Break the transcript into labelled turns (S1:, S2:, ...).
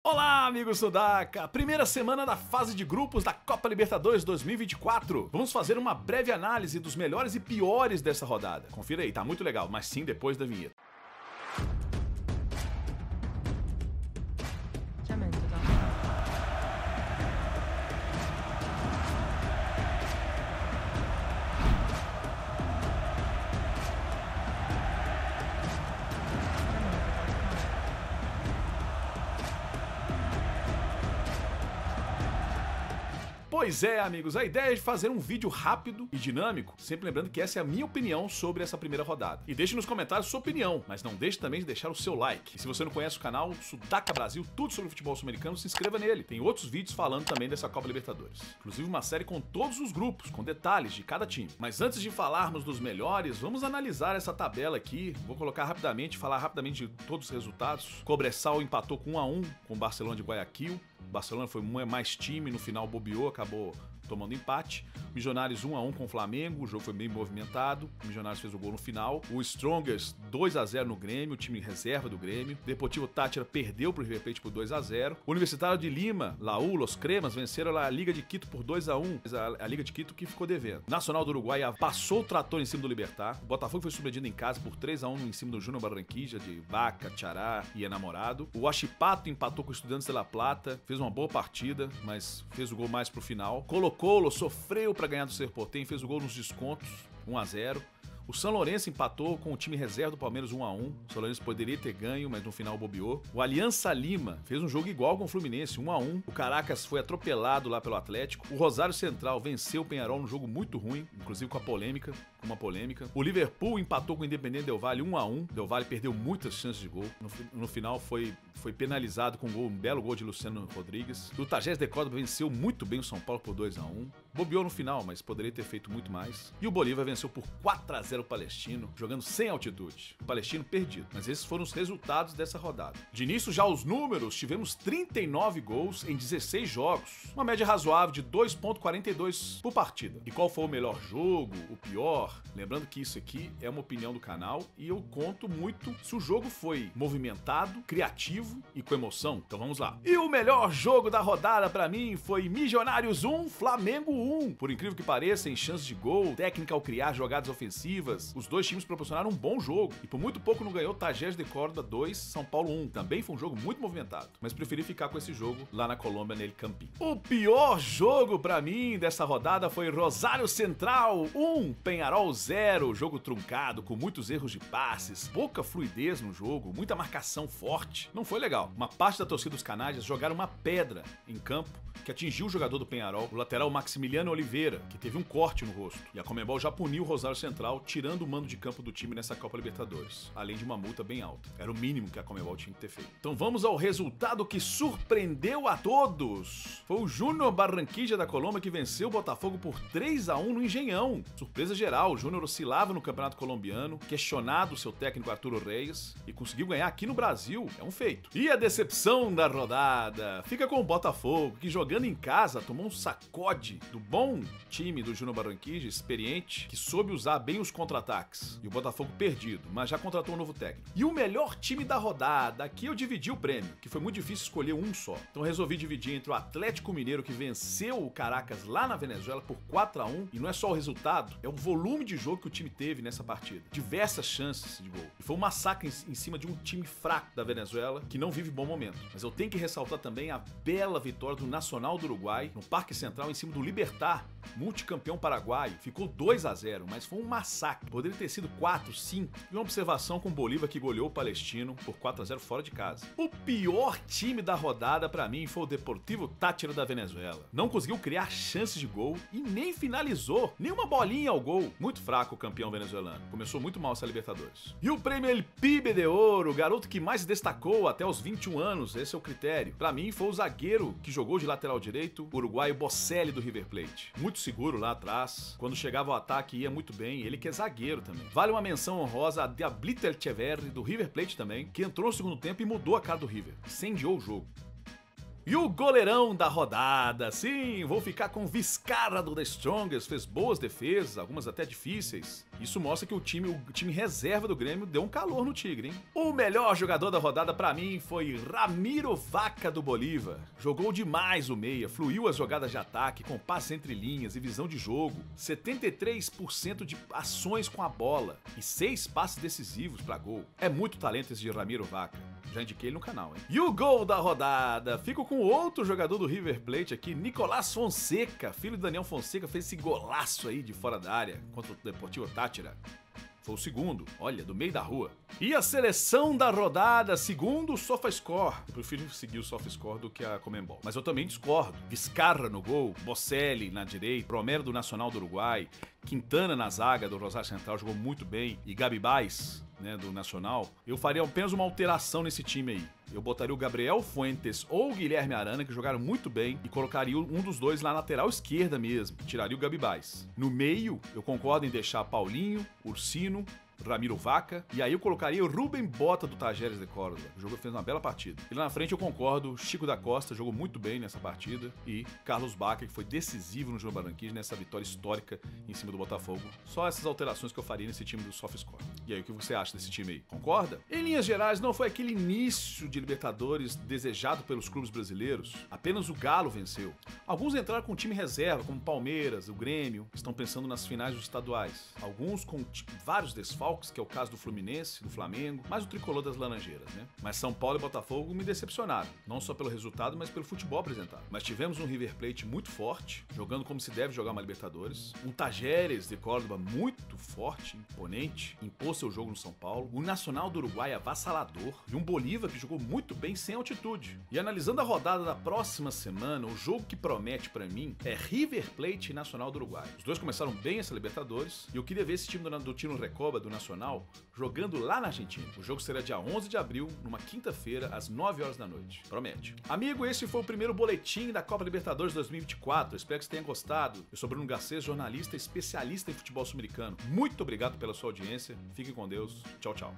S1: Olá, amigos Sudaca! Primeira semana da fase de grupos da Copa Libertadores 2024. Vamos fazer uma breve análise dos melhores e piores dessa rodada. Confira aí, tá muito legal, mas sim depois da vinheta. Pois é, amigos, a ideia é de fazer um vídeo rápido e dinâmico, sempre lembrando que essa é a minha opinião sobre essa primeira rodada. E deixe nos comentários sua opinião, mas não deixe também de deixar o seu like. E se você não conhece o canal Sudaca Brasil, tudo sobre futebol sul-americano, se inscreva nele. Tem outros vídeos falando também dessa Copa Libertadores. Inclusive uma série com todos os grupos, com detalhes de cada time. Mas antes de falarmos dos melhores, vamos analisar essa tabela aqui. Vou colocar rapidamente, falar rapidamente de todos os resultados. Cobressal empatou com 1-1 com o Barcelona de Guayaquil. O Barcelona foi mais time, no final bobeou, acabou tomando empate. Milionários 1-1 com o Flamengo, o jogo foi bem movimentado. O Milionários fez o gol no final. O Strongers 2-0 no Grêmio, o time reserva do Grêmio. Deportivo Táchira perdeu pro River Plate por 2-0. Universitário de Lima, Laú, Los Cremas venceram a Liga de Quito por 2-1. A Liga de Quito que ficou devendo. Nacional do Uruguai passou o trator em cima do Libertad. O Botafogo foi surpreendido em casa por 3-1 em cima do Júnior Barranquilla, de Vaca, Tchará e Enamorado. O Huachipato empatou com o Estudiantes de La Plata. Fez uma boa partida, mas fez o gol mais pro final. Colo-Colo sofreu para ganhar do Cerro Porteño, fez o gol nos descontos, 1-0. O São Lourenço empatou com o time reserva do Palmeiras 1-1. O São Lourenço poderia ter ganho, mas no final bobeou. O Aliança Lima fez um jogo igual com o Fluminense, 1-1. O Caracas foi atropelado lá pelo Atlético. O Rosário Central venceu o Penharol num jogo muito ruim, inclusive com uma polêmica. O Liverpool empatou com o Independente Del Valle 1-1. Del Valle perdeu muitas chances de gol. No final foi penalizado com um belo gol de Luciano Rodrigues. O Tajeres de Córdoba venceu muito bem o São Paulo por 2-1. Bobeou no final, mas poderia ter feito muito mais. E o Bolívar venceu por 4-0 o Palestino, jogando sem altitude. O Palestino perdido. Mas esses foram os resultados dessa rodada. De início, já os números, tivemos 39 gols em 16 jogos. Uma média razoável de 2,42 por partida. E qual foi o melhor jogo, o pior? Lembrando que isso aqui é uma opinião do canal e eu conto muito se o jogo foi movimentado, criativo e com emoção. Então vamos lá. E o melhor jogo da rodada pra mim foi Milionários 1, Flamengo 1. Por incrível que pareça, em chances de gol, técnica ao criar jogadas ofensivas, os dois times proporcionaram um bom jogo e por muito pouco não ganhou Tajeres de Córdoba 2, São Paulo 1. Também foi um jogo muito movimentado, mas preferi ficar com esse jogo lá na Colômbia, nele Campín. O pior jogo pra mim dessa rodada foi Rosário Central 1, Penharol 0, jogo truncado, com muitos erros de passes, pouca fluidez no jogo, muita marcação forte. Não foi legal. Uma parte da torcida dos Canários jogaram uma pedra em campo que atingiu o jogador do Penharol, o lateral Maximiliano Oliveira, que teve um corte no rosto. E a Conmebol já puniu o Rosário Central, tirando o mando de campo do time nessa Copa Libertadores, além de uma multa bem alta. Era o mínimo que a Conmebol tinha que ter feito. Então vamos ao resultado que surpreendeu a todos. Foi o Júnior Barranquilla da Colômbia que venceu o Botafogo por 3-1 no Engenhão. Surpresa geral, o Júnior oscilava no Campeonato Colombiano, questionado o seu técnico Arturo Reyes, e conseguiu ganhar aqui no Brasil. É um feito. E a decepção da rodada fica com o Botafogo, que jogando em casa tomou um sacode do bom time do Júnior Barranquilla, experiente, que soube usar bem os contra-ataques. E o Botafogo perdido, mas já contratou um novo técnico. E o melhor time da rodada, aqui eu dividi o prêmio, que foi muito difícil escolher um só. Então resolvi dividir entre o Atlético Mineiro, que venceu o Caracas lá na Venezuela por 4-1, e não é só o resultado, é o volume de jogo que o time teve nessa partida. Diversas chances de gol. E foi um massacre em cima de um time fraco da Venezuela, que não vive bom momento. Mas eu tenho que ressaltar também a bela vitória do Nacional do Uruguai, no Parque Central, em cima do Libertad, multicampeão paraguaio. Ficou 2-0, mas foi um massacre. Poderia ter sido 4, 5. E uma observação com o Bolívar, que goleou o Palestino por 4-0 fora de casa. O pior time da rodada pra mim foi o Deportivo Táchira da Venezuela. Não conseguiu criar chances de gol e nem finalizou. Nenhuma bolinha ao gol. Muito fraco o campeão venezuelano. Começou muito mal essa Libertadores. E o prêmio El Pibe de Ouro, o garoto que mais se destacou até os 21 anos, esse é o critério. Pra mim foi o zagueiro que jogou de lateral direito, o uruguaio Bocelli do River Plate. Muito seguro lá atrás. Quando chegava ao ataque ia muito bem. Ele que é zagueiro também. Vale uma menção honrosa a Diablito Echeverri do River Plate também, que entrou no segundo tempo e mudou a cara do River. Incendiou o jogo. E o goleirão da rodada, sim, vou ficar com Vizcarra do The Strongest, fez boas defesas, algumas até difíceis. Isso mostra que o time reserva do Grêmio deu um calor no Tigre, hein? O melhor jogador da rodada pra mim foi Ramiro Vaca do Bolívar. Jogou demais o meia, fluiu as jogadas de ataque, com passe entre linhas e visão de jogo. 73% de ações com a bola e 6 passes decisivos pra gol. É muito talento esse de Ramiro Vaca. Já indiquei ele no canal, hein? E o gol da rodada, fico com outro jogador do River Plate aqui, Nicolás Fonseca, filho do Daniel Fonseca, fez esse golaço aí de fora da área contra o Deportivo Táchira. Foi o segundo, olha, do meio da rua. E a seleção da rodada, segundo o SofaScore. Eu prefiro seguir o SofaScore do que a Conmebol. Mas eu também discordo. Vizcarra no gol, Bocelli na direita, Romero do Nacional do Uruguai, Quintana na zaga do Rosário Central, jogou muito bem, e Gabibás, né, do Nacional. Eu faria apenas uma alteração nesse time aí. Eu botaria o Gabriel Fuentes ou o Guilherme Arana, que jogaram muito bem, e colocaria um dos dois na lateral esquerda mesmo. Tiraria o Gabibás. No meio, eu concordo em deixar Paulinho, Ursino, Ramiro Vaca, e aí eu colocaria o Rubem Bota do Tajeres de Córdoba. O jogo fez uma bela partida. E lá na frente eu concordo, Chico da Costa jogou muito bem nessa partida, e Carlos Bacca, que foi decisivo no Júnior Barranquilla nessa vitória histórica em cima do Botafogo. Só essas alterações que eu faria nesse time do SofaScore. E aí, o que você acha desse time aí? Concorda? Em linhas gerais, não foi aquele início de Libertadores desejado pelos clubes brasileiros. Apenas o Galo venceu. Alguns entraram com time reserva, como Palmeiras, o Grêmio, estão pensando nas finais dos estaduais. Alguns com vários desfalques, que é o caso do Fluminense, do Flamengo, mais o tricolor das Laranjeiras, né? Mas São Paulo e Botafogo me decepcionaram, não só pelo resultado, mas pelo futebol apresentado. Mas tivemos um River Plate muito forte, jogando como se deve jogar uma Libertadores, um Tajeres de Córdoba muito forte, imponente, impôs seu jogo no São Paulo, o Nacional do Uruguai avassalador e um Bolívar que jogou muito bem sem altitude. E analisando a rodada da próxima semana, o jogo que promete pra mim é River Plate e Nacional do Uruguai. Os dois começaram bem essa Libertadores e eu queria ver esse time do Tino Recoba, do Nacional, jogando lá na Argentina. O jogo será dia 11 de abril, numa quinta-feira, às 9 horas da noite. Promete. Amigo, esse foi o primeiro boletim da Copa Libertadores 2024. Espero que você tenha gostado. Eu sou Bruno Garcês, jornalista especialista em futebol sul-americano. Muito obrigado pela sua audiência. Fique com Deus. Tchau, tchau.